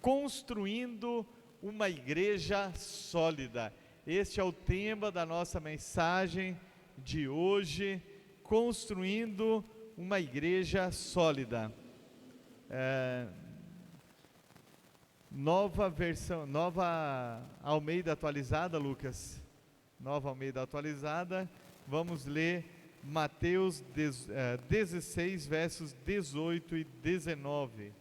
construindo uma igreja sólida. Este é o tema da nossa mensagem de hoje, construindo uma igreja sólida. Nova versão, nova Almeida atualizada, Lucas. Nova Almeida atualizada. Vamos ler Mateus 16, versos 18 e 19.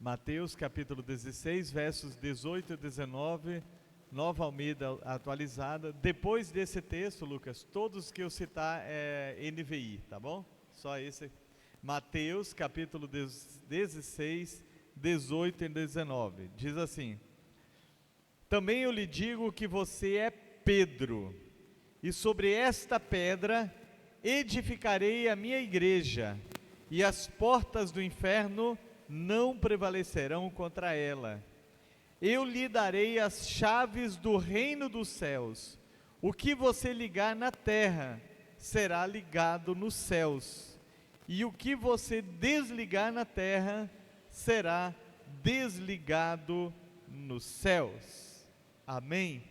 Mateus capítulo 16, versos 18 e 19, Nova Almeida atualizada. Depois desse texto, Lucas, todos que eu citar é NVI, tá bom? Só esse. Mateus capítulo 16, 18 e 19. Diz assim: Também eu lhe digo que você é Pedro, e sobre esta pedra edificarei a minha igreja, e as portas do inferno não prevalecerão contra ela. Eu lhe darei as chaves do reino dos céus. O que você ligar na terra será ligado nos céus, e o que você desligar na terra será desligado nos céus. Amém?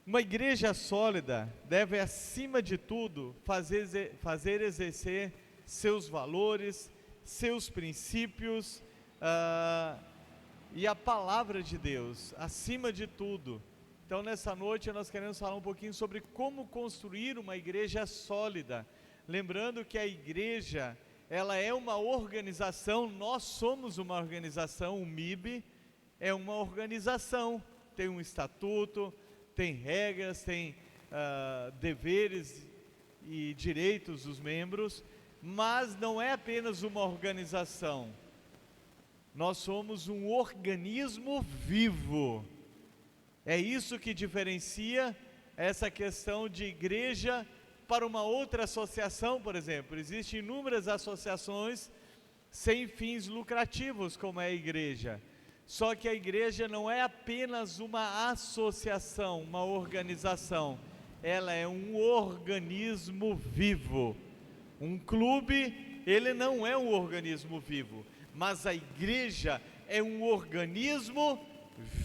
Uma igreja sólida deve, acima de tudo, fazer exercer seus valores, seus princípios e a palavra de Deus, acima de tudo. Então, nessa noite, nós queremos falar um pouquinho sobre como construir uma igreja sólida. Lembrando que a igreja, ela é uma organização, nós somos uma organização, o MIB é uma organização, tem um estatuto, tem regras, tem deveres e direitos dos membros, mas não é apenas uma organização, nós somos um organismo vivo. É isso que diferencia essa questão de igreja para uma outra associação, por exemplo. Existem inúmeras associações sem fins lucrativos, como é a igreja. Só que a igreja não é apenas uma associação, uma organização. Ela é um organismo vivo. Um clube, ele não é um organismo vivo, mas a igreja é um organismo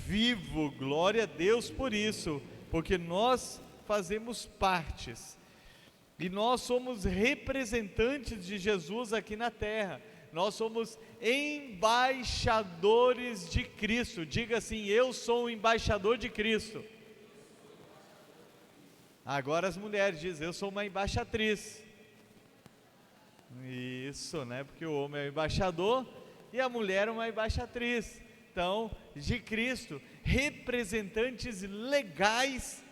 vivo. Glória a Deus por isso, porque nós fazemos partes. E nós somos representantes de Jesus aqui na terra. Nós somos embaixadores de Cristo. Diga assim: eu sou um embaixador de Cristo. Agora as mulheres dizem: eu sou uma embaixatriz. Isso, né? Porque o homem é o embaixador e a mulher é uma embaixatriz. Então, de Cristo, representantes legais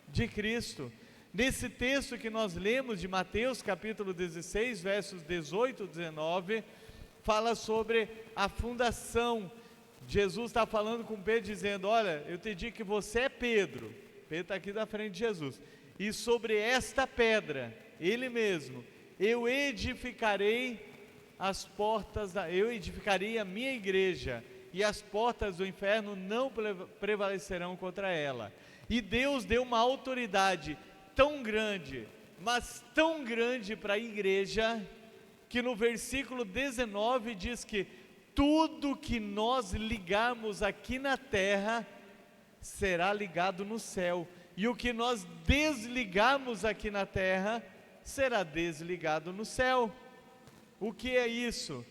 de Cristo. Nesse texto que nós lemos de Mateus capítulo 16, versos 18 e 19, fala sobre a fundação. Jesus está falando com Pedro, dizendo: olha, eu te digo que você é Pedro. Pedro está aqui na frente de Jesus. E sobre esta pedra, ele mesmo, eu edificarei eu edificarei a minha igreja, e as portas do inferno não prevalecerão contra ela. E Deus deu uma autoridade tão grande, mas tão grande para a igreja, que no versículo 19 diz que tudo que nós ligarmos aqui na terra será ligado no céu, e o que nós desligarmos aqui na terra será desligado no céu. O que é isso?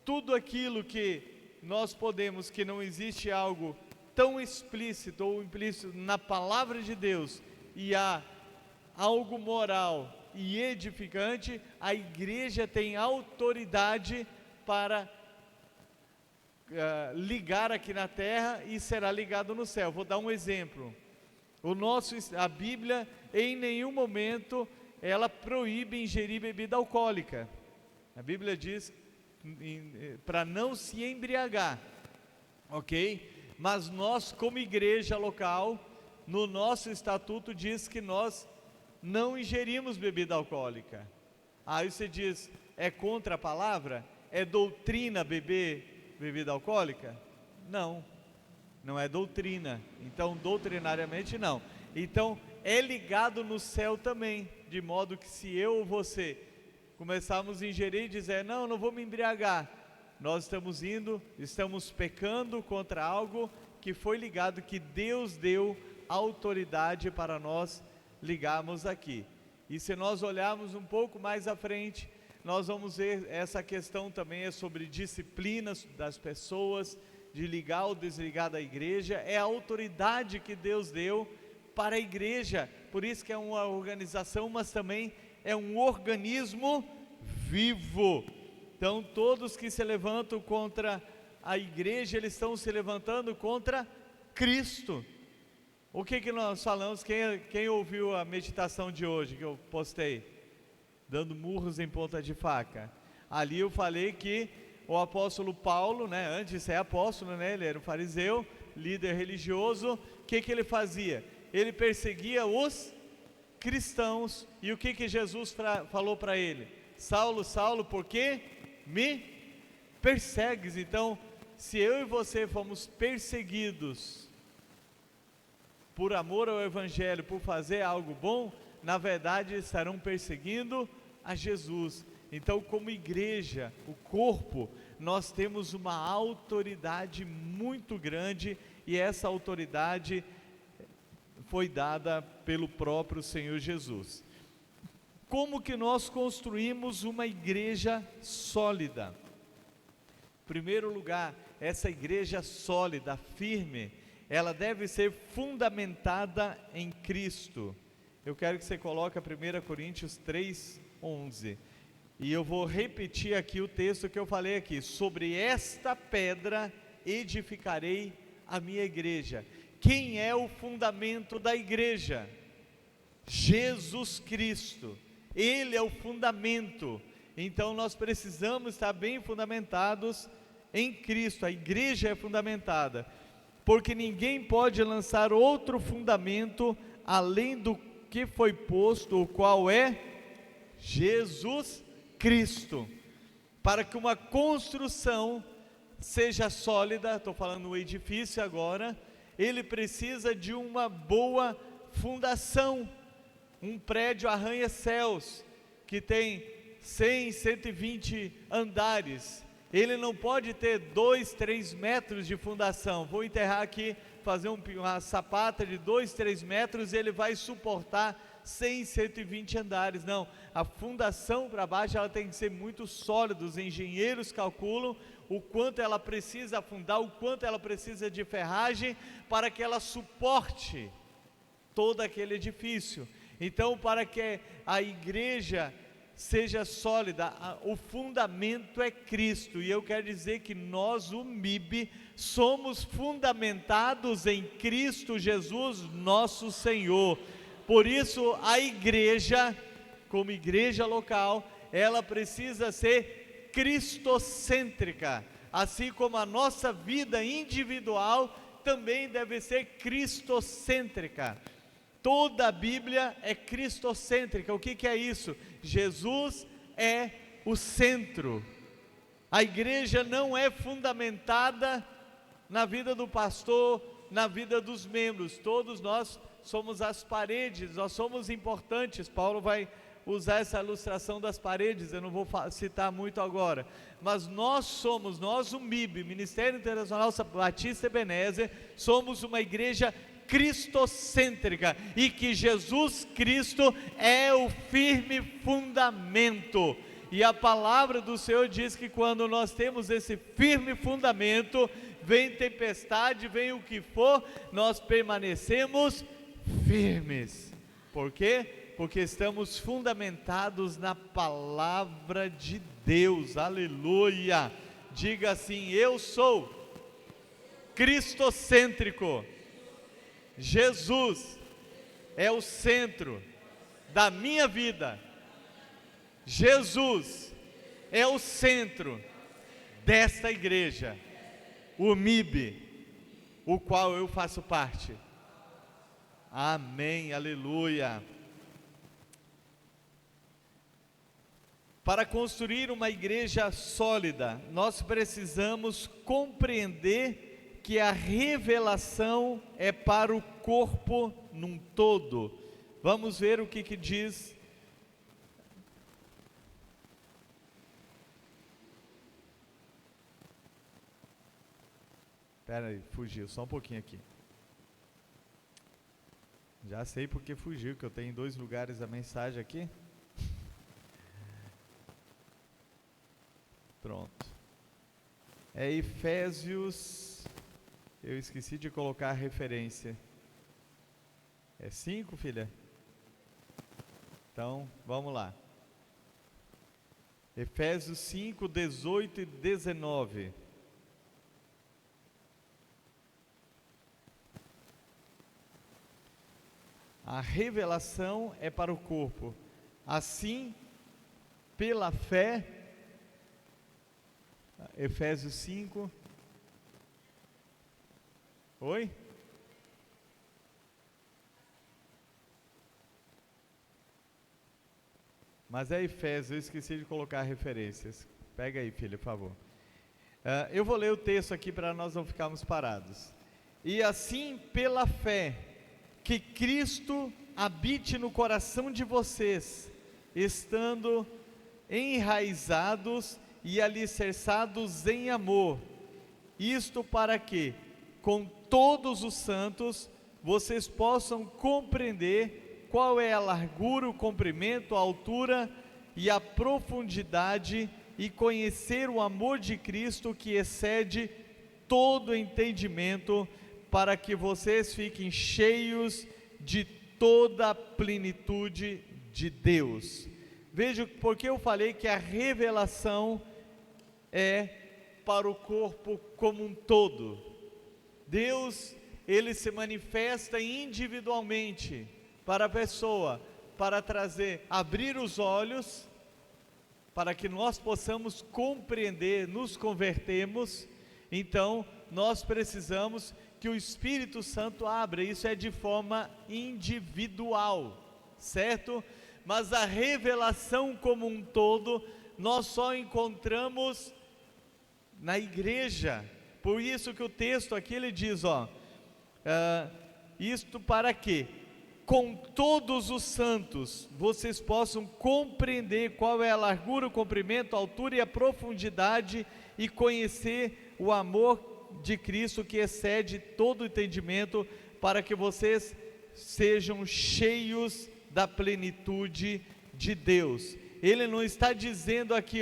Tudo aquilo que nós podemos, que não existe algo tão explícito ou implícito na palavra de Deus, e há algo moral e edificante, a igreja tem autoridade para ligar aqui na terra e será ligado no céu. Vou dar um exemplo. A Bíblia, em nenhum momento, ela proíbe ingerir bebida alcoólica. A Bíblia diz para não se embriagar, ok? Mas nós, como igreja local, no nosso estatuto diz que nós não ingerimos bebida alcoólica. Aí você diz: é contra a palavra? É doutrina beber bebida alcoólica? Não, não é doutrina. Então, doutrinariamente não. Então, é ligado no céu também, de modo que se eu ou você começarmos a ingerir e dizer, não, não vou me embriagar. Nós estamos pecando contra algo que foi ligado, que Deus deu autoridade para nós ligarmos aqui. E se nós olharmos um pouco mais à frente, nós vamos ver essa questão também é sobre disciplinas das pessoas, de ligar ou desligar da igreja, é a autoridade que Deus deu para a igreja, por isso que é uma organização, mas também é um organismo vivo. Então todos que se levantam contra a igreja, eles estão se levantando contra Cristo. O que nós falamos, quem ouviu a meditação de hoje que eu postei? Dando murros em ponta de faca. Ali eu falei que o apóstolo Paulo, antes de ser apóstolo, ele era um fariseu, líder religioso. O que ele fazia? Ele perseguia os cristãos. E o que Jesus falou para ele? Saulo, Saulo, por que me persegues? Então, se eu e você fomos perseguidos por amor ao evangelho, por fazer algo bom, na verdade estarão perseguindo a Jesus. Então, como igreja, o corpo, nós temos uma autoridade muito grande, e essa autoridade foi dada pelo próprio Senhor Jesus. Como que nós construímos uma igreja sólida? Em primeiro lugar, essa igreja sólida, firme, ela deve ser fundamentada em Cristo. Eu quero que você coloque a 1 Coríntios 3:11. E eu vou repetir aqui o texto que eu falei aqui. Sobre esta pedra edificarei a minha igreja. Quem é o fundamento da igreja? Jesus Cristo. Ele é o fundamento. Então nós precisamos estar bem fundamentados em Cristo. A igreja é fundamentada, porque ninguém pode lançar outro fundamento além do que foi posto, o qual é Jesus Cristo. Para que uma construção seja sólida, estou falando no edifício agora, ele precisa de uma boa fundação. Um prédio arranha-céus, que tem 100, 120 andares, ele não pode ter 2, 3 metros de fundação. Vou enterrar aqui, fazer uma sapata de 2, 3 metros, ele vai suportar 100, 120 andares. Não, a fundação para baixo ela tem que ser muito sólida. Os engenheiros calculam o quanto ela precisa afundar, o quanto ela precisa de ferragem para que ela suporte todo aquele edifício. Então, para que a igreja seja sólida, o fundamento é Cristo. E eu quero dizer que nós, o MIB, somos fundamentados em Cristo Jesus, nosso Senhor. Por isso a igreja, como igreja local, ela precisa ser cristocêntrica, assim como a nossa vida individual também deve ser cristocêntrica. Toda a Bíblia é cristocêntrica. O que é isso? Jesus é o centro. A igreja não é fundamentada na vida do pastor, na vida dos membros. Todos nós somos as paredes, nós somos importantes. Paulo vai usar essa ilustração das paredes, eu não vou citar muito agora, mas nós, o MIB, Ministério Internacional Batista Ebenezer, somos uma igreja cristocêntrica, e que Jesus Cristo é o firme fundamento. E a palavra do Senhor diz que quando nós temos esse firme fundamento, vem tempestade, vem o que for, nós permanecemos firmes. Por quê? Porque estamos fundamentados na palavra de Deus. Aleluia! Diga assim: eu sou cristocêntrico. Jesus é o centro da minha vida. Jesus é o centro desta igreja, o MIB, o qual eu faço parte. Amém, aleluia. Para construir uma igreja sólida, nós precisamos compreender que a revelação é para o corpo num todo. Vamos ver o que diz Pera aí, fugiu, só um pouquinho aqui. Já sei porque fugiu, que eu tenho em 2 lugares a mensagem aqui. Pronto. É Efésios, eu esqueci de colocar a referência. É 5, filha? Então, vamos lá. Efésios 5, 18 e 19. A revelação é para o corpo. Assim, pela fé, Efésios 5. Oi? Mas é Efésios, eu esqueci de colocar referências. Pega aí, filha, por favor. Eu vou ler o texto aqui para nós não ficarmos parados. E assim, pela fé, que Cristo habite no coração de vocês, estando enraizados e alicerçados em amor. Isto para que, com todos os santos, vocês possam compreender qual é a largura, o comprimento, a altura e a profundidade, e conhecer o amor de Cristo que excede todo entendimento, para que vocês fiquem cheios de toda a plenitude de Deus. Veja porque eu falei que a revelação é para o corpo como um todo. Deus, ele se manifesta individualmente para a pessoa, para trazer, abrir os olhos, para que nós possamos compreender, nos convertermos. Então, nós precisamos que o Espírito Santo abra, isso é de forma individual, certo? Mas a revelação como um todo, nós só encontramos na igreja. Por isso que o texto aqui ele diz, isto para que, com todos os santos, vocês possam compreender qual é a largura, o comprimento, a altura e a profundidade, e conhecer o amor de Cristo que excede todo entendimento, para que vocês sejam cheios da plenitude de Deus. Ele não está dizendo aqui,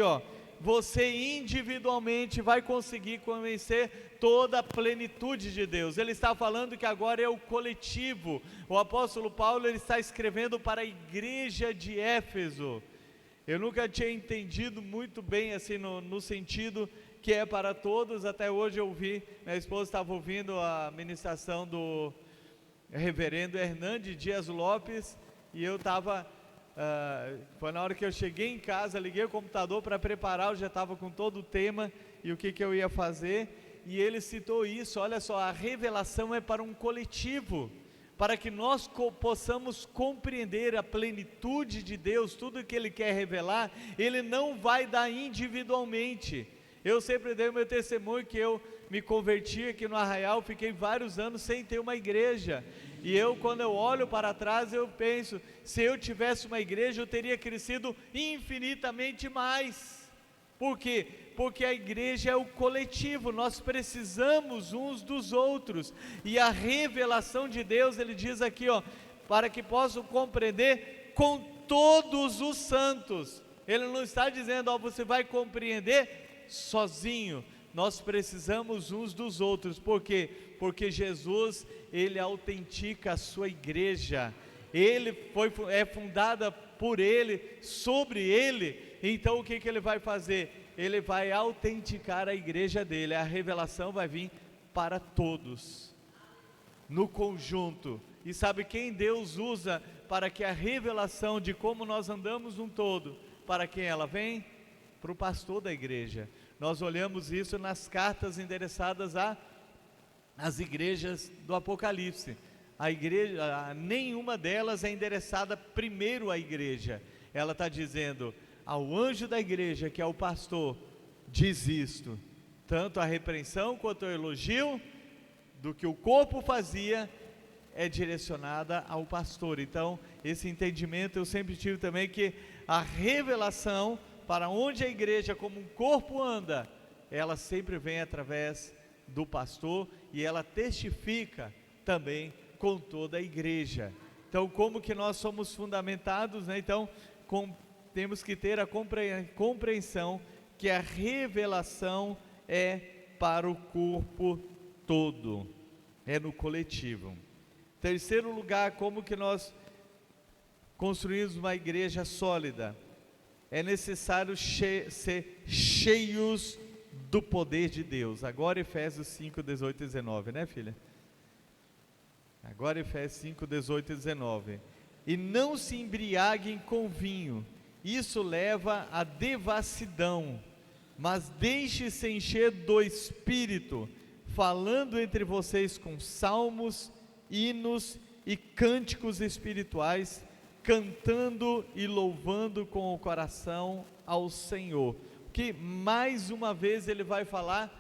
você individualmente vai conseguir conhecer toda a plenitude de Deus. Ele está falando que agora é o coletivo. O apóstolo Paulo, ele está escrevendo para a igreja de Éfeso. Eu nunca tinha entendido muito bem assim no sentido que é para todos. Até hoje eu ouvi, minha esposa estava ouvindo a ministração do reverendo Hernandes Dias Lopes, e eu estava, foi na hora que eu cheguei em casa, liguei o computador para preparar, eu já estava com todo o tema e o que eu ia fazer, e ele citou isso. Olha só, a revelação é para um coletivo, para que nós possamos compreender a plenitude de Deus. Tudo que Ele quer revelar, Ele não vai dar individualmente. Eu sempre dei o meu testemunho que eu me converti aqui no Arraial, fiquei vários anos sem ter uma igreja, e quando eu olho para trás, eu penso, se eu tivesse uma igreja, eu teria crescido infinitamente mais. Por quê? Porque a igreja é o coletivo, nós precisamos uns dos outros, e a revelação de Deus, ele diz aqui, para que possam compreender com todos os santos. Ele não está dizendo, você vai compreender sozinho. Nós precisamos uns dos outros. Por quê? Porque Jesus, Ele autentica a sua igreja, é fundada por Ele, sobre Ele. Então o que Ele vai fazer? Ele vai autenticar a igreja dele. A revelação vai vir para todos, no conjunto. E sabe quem Deus usa para que a revelação de como nós andamos um todo, para quem ela vem? Para o pastor da igreja. Nós olhamos isso nas cartas endereçadas às igrejas do Apocalipse. A igreja, nenhuma delas é endereçada primeiro à igreja. Ela está dizendo ao anjo da igreja, que é o pastor, diz isto. Tanto a repreensão quanto o elogio do que o corpo fazia é direcionada ao pastor. Então, esse entendimento eu sempre tive também, que a revelação para onde a igreja como um corpo anda, ela sempre vem através do pastor e ela testifica também com toda a igreja. Então, como que nós somos fundamentados, né? Então, temos que ter a compreensão que a revelação é para o corpo todo, é no coletivo. Terceiro lugar, como que nós construímos uma igreja sólida? É necessário ser cheios do poder de Deus. Agora Efésios 5, 18 e 19, né, filha? Agora Efésios 5, 18 e 19. E não se embriaguem com vinho, isso leva à devassidão, mas deixe-se encher do Espírito, falando entre vocês com salmos, hinos e cânticos espirituais, cantando e louvando com o coração ao Senhor. Que mais uma vez ele vai falar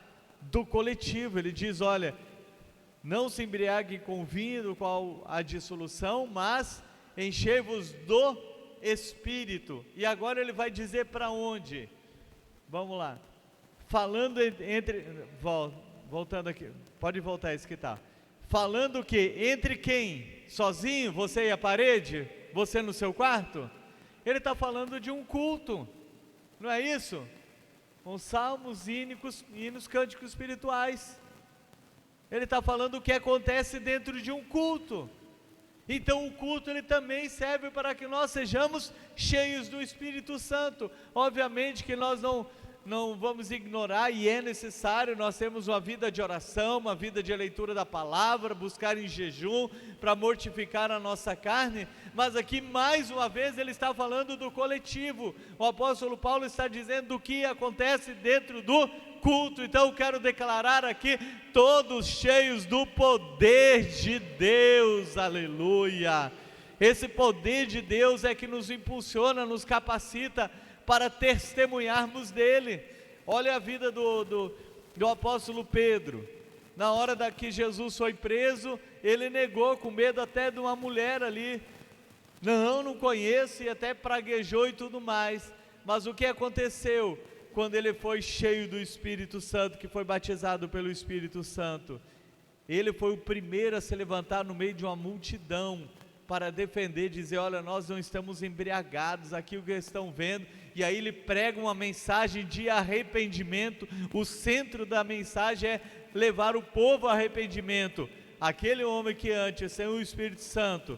do coletivo. Ele diz: olha, não se embriague com vinho, do qual há dissolução, mas enchei-vos do Espírito. E agora ele vai dizer para onde? Vamos lá. Falando voltando aqui, pode voltar esse que está. Falando que entre quem? Sozinho, você e a parede? Você no seu quarto? Ele está falando de um culto, não é isso? Com salmos, hinos, cânticos espirituais. Ele está falando o que acontece dentro de um culto. Então o culto ele também serve para que nós sejamos cheios do Espírito Santo. Obviamente que nós não vamos ignorar, e é necessário nós termos uma vida de oração, uma vida de leitura da palavra, buscar em jejum para mortificar a nossa carne, mas aqui mais uma vez ele está falando do coletivo. O apóstolo Paulo está dizendo do que acontece dentro do culto. Então eu quero declarar aqui: todos cheios do poder de Deus, aleluia. Esse poder de Deus é que nos impulsiona, nos capacita para testemunharmos dele. Olha a vida do apóstolo Pedro. Na hora que Jesus foi preso, ele negou, com medo até de uma mulher ali: não conheço, e até praguejou e tudo mais. Mas o que aconteceu? Quando ele foi cheio do Espírito Santo, que foi batizado pelo Espírito Santo, ele foi o primeiro a se levantar no meio de uma multidão para defender, dizer: olha, nós não estamos embriagados, aqui o que estão vendo. E aí ele prega uma mensagem de arrependimento. O centro da mensagem é levar o povo ao arrependimento. Aquele homem que antes, sem o Espírito Santo,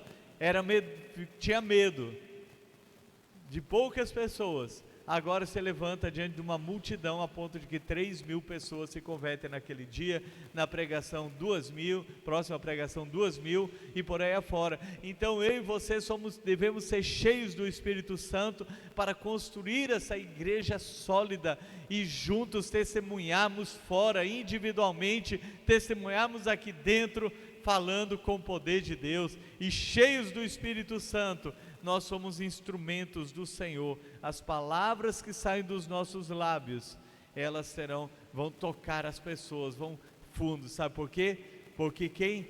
tinha medo de poucas pessoas, agora se levanta diante de uma multidão, a ponto de que 3.000 pessoas se convertem naquele dia, na pregação 2.000, próxima pregação 2.000 e por aí afora. Então eu e você devemos ser cheios do Espírito Santo para construir essa igreja sólida e juntos testemunharmos fora, individualmente, testemunharmos aqui dentro, falando com o poder de Deus. E cheios do Espírito Santo, nós somos instrumentos do Senhor. As palavras que saem dos nossos lábios, elas vão tocar as pessoas, vão fundo. Sabe por quê? Porque quem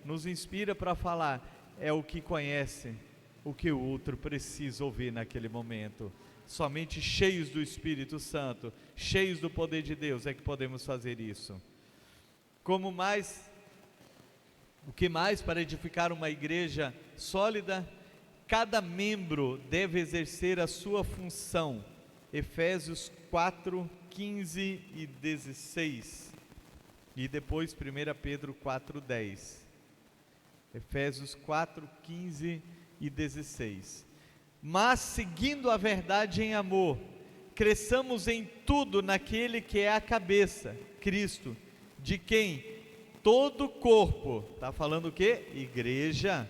nos inspira para falar, é o que conhece o que o outro precisa ouvir naquele momento. Somente cheios do Espírito Santo, cheios do poder de Deus, é que podemos fazer isso. O que mais para edificar uma igreja sólida? Cada membro deve exercer a sua função. Efésios 4, 15 e 16. E depois 1 Pedro 4, 10. Efésios 4, 15 e 16. Mas seguindo a verdade em amor, cresçamos em tudo naquele que é a cabeça, Cristo, de quem todo o corpo, está falando o quê? Igreja,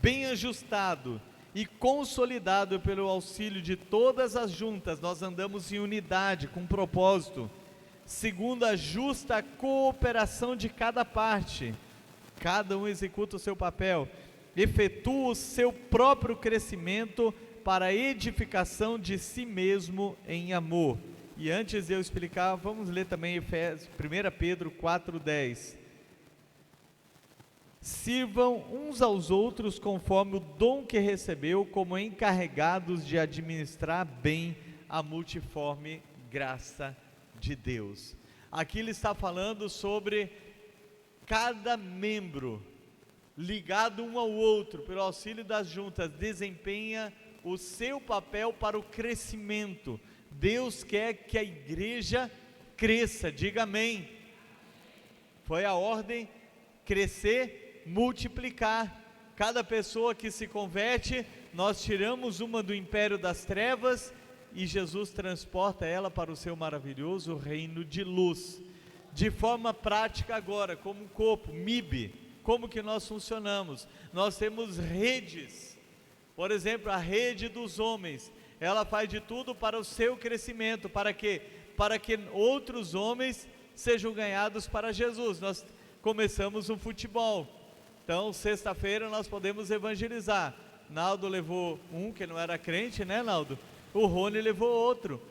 bem ajustado e consolidado pelo auxílio de todas as juntas, nós andamos em unidade, com propósito, segundo a justa cooperação de cada parte, cada um executa o seu papel, efetua o seu próprio crescimento para a edificação de si mesmo em amor. E antes de eu explicar, vamos ler também 1 Pedro 4,10. Sirvam uns aos outros conforme o dom que recebeu, como encarregados de administrar bem a multiforme graça de Deus. Aqui ele está falando sobre cada membro ligado um ao outro, pelo auxílio das juntas, desempenha o seu papel para o crescimento. Deus quer que a igreja cresça, diga amém. Foi a ordem: crescer, multiplicar. Cada pessoa que se converte, nós tiramos uma do império das trevas e Jesus transporta ela para o seu maravilhoso reino de luz. De forma prática agora, como corpo, MIB, como que nós funcionamos? Nós temos redes. Por exemplo, a rede dos homens, ela faz de tudo para o seu crescimento. Para quê? Para que outros homens sejam ganhados para Jesus. Nós começamos um futebol, então sexta-feira nós podemos evangelizar. Naldo levou um que não era crente, né, Naldo? O Rony levou outro.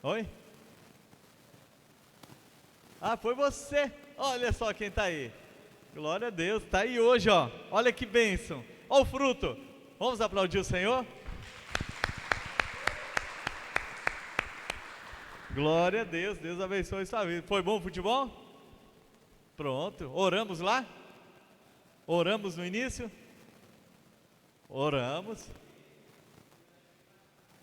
Oi? Ah, foi você. Olha só quem está aí. Glória a Deus, está aí hoje, ó. Olha que bênção. Olha o fruto. Vamos aplaudir o Senhor? Glória a Deus, Deus abençoe sua vida. Foi bom o futebol? Pronto, oramos lá? Oramos no início? Oramos.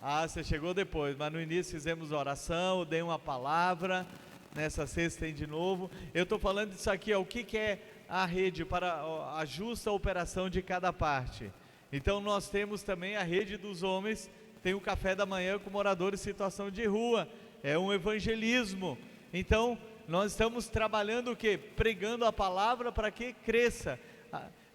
Ah, você chegou depois, mas no início fizemos oração, dei uma palavra. Nessa sexta tem de novo. Eu estou falando disso aqui, ó, o que é a rede para a justa operação de cada parte. Então nós temos também a rede dos homens, tem o café da manhã com moradores em situação de rua, é um evangelismo. Então nós estamos trabalhando o quê? Pregando a palavra para que cresça.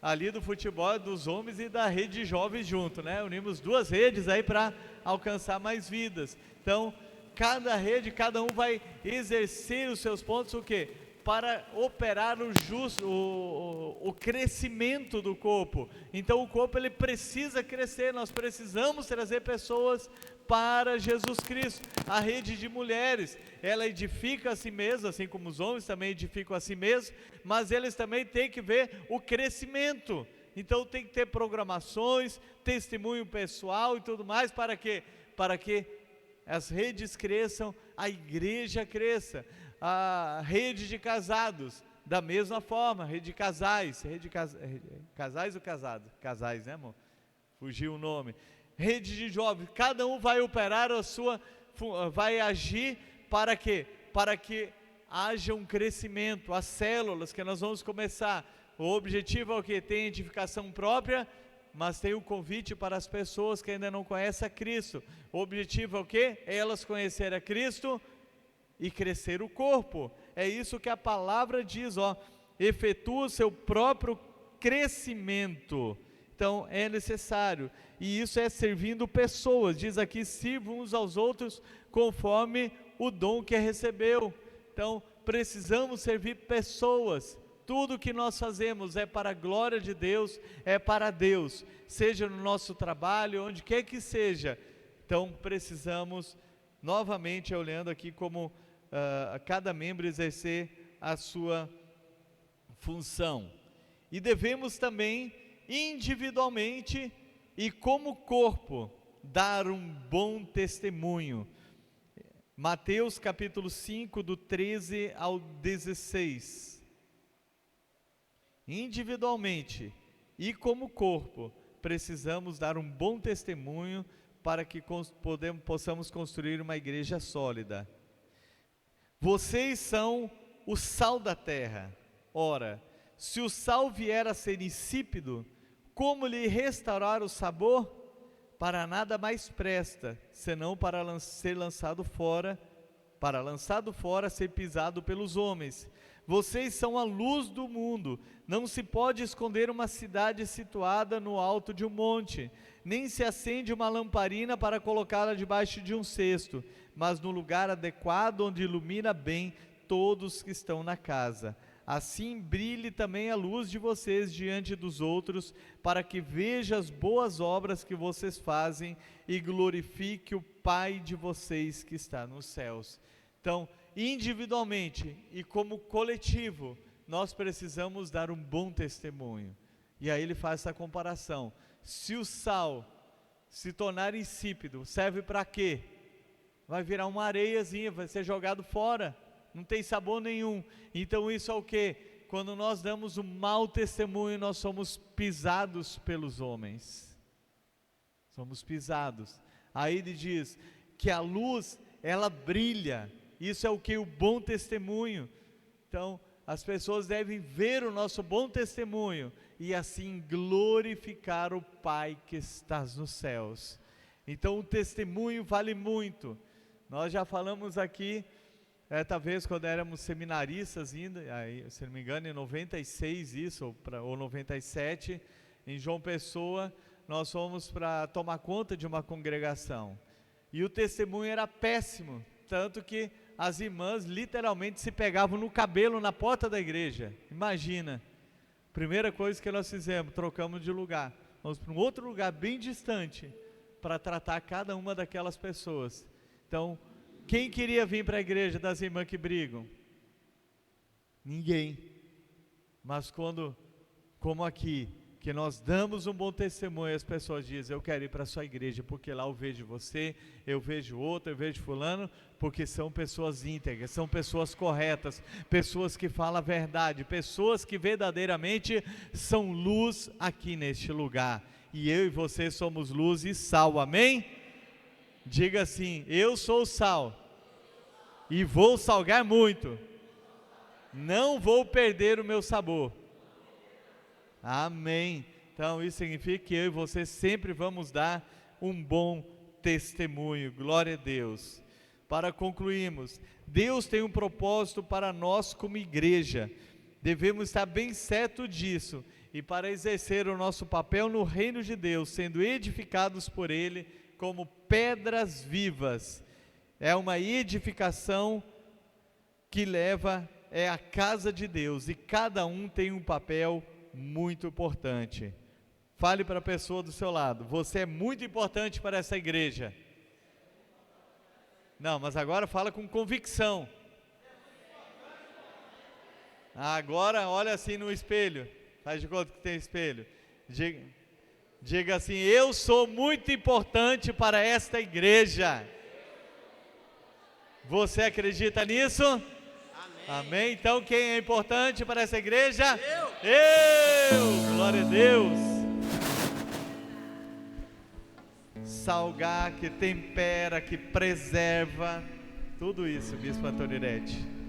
Ali do futebol dos homens e da rede de jovens junto, né? Unimos duas redes aí para alcançar mais vidas. Então cada rede, cada um vai exercer os seus pontos, o quê? Para operar o crescimento do corpo. Então o corpo ele precisa crescer, nós precisamos trazer pessoas para Jesus Cristo. A rede de mulheres, ela edifica a si mesma, assim como os homens também edificam a si mesmos, mas eles também têm que ver o crescimento. Então tem que ter programações, testemunho pessoal e tudo mais, para quê? Para que as redes cresçam, a igreja cresça. A rede de casados, da mesma forma, rede de casais, casais ou casados? Casais, né, amor? Fugiu o nome. Rede de jovens, cada um vai operar a sua, vai agir para quê? Para que haja um crescimento, as células que nós vamos começar. O objetivo é o que? Tem edificação própria, mas tem o convite para as pessoas que ainda não conhecem a Cristo. O objetivo é o que? É elas conhecerem a Cristo e crescer o corpo. É isso que a palavra diz, ó, efetua o seu próprio crescimento. Então é necessário, e isso é servindo pessoas. Diz aqui: sirvam uns aos outros conforme o dom que recebeu. Então precisamos servir pessoas. Tudo que nós fazemos é para a glória de Deus, é para Deus, seja no nosso trabalho, onde quer que seja. Então precisamos, novamente olhando aqui como cada membro exercer a sua função. E devemos também, individualmente e como corpo, dar um bom testemunho. Mateus capítulo 5, do 13 ao 16. Individualmente e como corpo, precisamos dar um bom testemunho para que possamos construir uma igreja sólida. Vocês são o sal da terra. Ora, se o sal vier a ser insípido, como lhe restaurar o sabor? Para nada mais presta, senão para ser lançado fora, ser pisado pelos homens. Vocês são a luz do mundo. Não se pode esconder uma cidade situada no alto de um monte, nem se acende uma lamparina para colocá-la debaixo de um cesto, mas no lugar adequado, onde ilumina bem todos que estão na casa. Assim brilhe também a luz de vocês diante dos outros, para que veja as boas obras que vocês fazem e glorifique o Pai de vocês que está nos céus. Então, individualmente e como coletivo, nós precisamos dar um bom testemunho. E aí ele faz essa comparação: se o sal se tornar insípido, serve para quê? Vai virar uma areiazinha, vai ser jogado fora, não tem sabor nenhum. Então isso é o quê? Quando nós damos um mau testemunho, nós somos pisados pelos homens. Somos pisados. Aí ele diz que a luz, ela brilha. Isso é o que? O bom testemunho. Então, as pessoas devem ver o nosso bom testemunho e assim glorificar o Pai que estás nos céus. Então o testemunho vale muito. Nós já falamos aqui, talvez quando éramos seminaristas ainda, aí, se não me engano em 96 isso, ou 97, em João Pessoa, nós fomos para tomar conta de uma congregação. E o testemunho era péssimo, tanto que as irmãs literalmente se pegavam no cabelo na porta da igreja. Imagina, primeira coisa que nós fizemos, trocamos de lugar, vamos para um outro lugar bem distante, para tratar cada uma daquelas pessoas. Então, quem queria vir para a igreja das irmãs que brigam? Ninguém. Mas quando, como aqui, que nós damos um bom testemunho, as pessoas dizem, eu quero ir para a sua igreja, porque lá eu vejo você, eu vejo outro, eu vejo fulano, porque são pessoas íntegras, são pessoas corretas, pessoas que falam a verdade, pessoas que verdadeiramente são luz aqui neste lugar. E eu e você somos luz e sal, amém? Diga assim, eu sou sal, e vou salgar muito, não vou perder o meu sabor. Amém. Então isso significa que eu e você sempre vamos dar um bom testemunho. Glória a Deus. Para concluirmos, Deus tem um propósito para nós como igreja. Devemos estar bem certo disso. E para exercer o nosso papel no reino de Deus, sendo edificados por Ele como pedras vivas. É uma edificação que leva a casa de Deus. E cada um tem um papel muito importante. Fale para a pessoa do seu lado, você é muito importante para essa igreja. Não, mas agora fala com convicção. Agora olha assim no espelho, faz de conta que tem espelho. Diga assim, eu sou muito importante para esta igreja. Você acredita nisso? Amém? Então quem é importante para essa igreja? Eu! Glória a Deus! Salgar, que tempera, que preserva, tudo isso, Bispo Antônio Netti.